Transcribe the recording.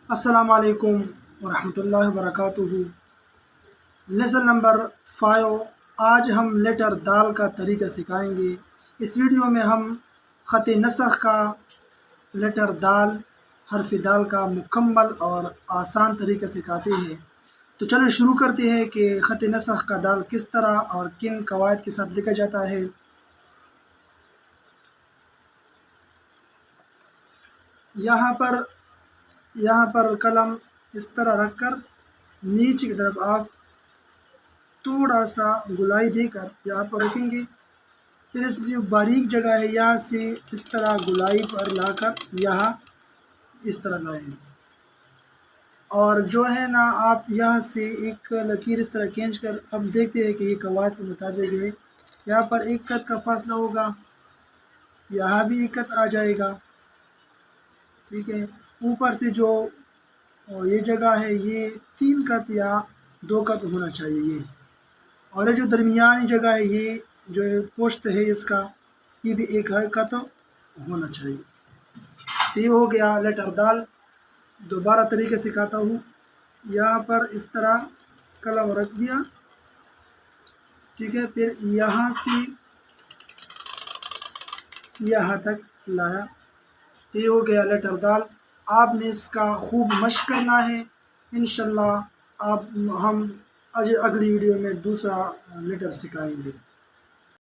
السلام علیکم ورحمۃ اللہ وبرکاتہ۔ لیسن نمبر 5، آج ہم لیٹر دال کا طریقہ سکھائیں گے۔ اس ویڈیو میں ہم خط نسخ کا لیٹر دال، حرف دال کا مکمل اور آسان طریقہ سکھاتے ہیں۔ تو چلیں شروع کرتے ہیں کہ خط نسخ کا دال کس طرح اور کن قواعد کے ساتھ لکھا جاتا ہے۔ یہاں پر قلم اس طرح رکھ کر نیچے کی طرف آپ تھوڑا سا گلائی دے کر یہاں پر رکھیں گے۔ پھر اس جو باریک جگہ ہے یہاں سے اس طرح گلائی پر لا کر یہاں اس طرح لائیں گے، اور جو ہے نا آپ یہاں سے ایک لکیر اس طرح کھینچ کر اب دیکھتے ہیں کہ یہ قواعد کے مطابق ہے۔ یہاں پر ایک خط کا فاصلہ ہوگا، یہاں بھی ایک خط آ جائے گا، ٹھیک ہے۔ اوپر سے جو یہ جگہ ہے یہ 3 خط یا 2 خط ہونا چاہیے یہ، اور یہ جو درمیانی جگہ ہے یہ جو پوسٹ ہے اس کا یہ بھی 1 خط ہونا چاہیے۔ تو یہ ہو گیا لیٹر دال۔ دوبارہ طریقے سکھاتا ہوں۔ یہاں پر اس طرح قلم رکھ دیا، ٹھیک ہے، پھر یہاں سے یہاں تک لایا، تو یہ ہو گیا لیٹر دال۔ آپ نے اس کا خوب مشق کرنا ہے، انشاءاللہ ہم اگلی ویڈیو میں دوسرا لیٹر سکھائیں گے۔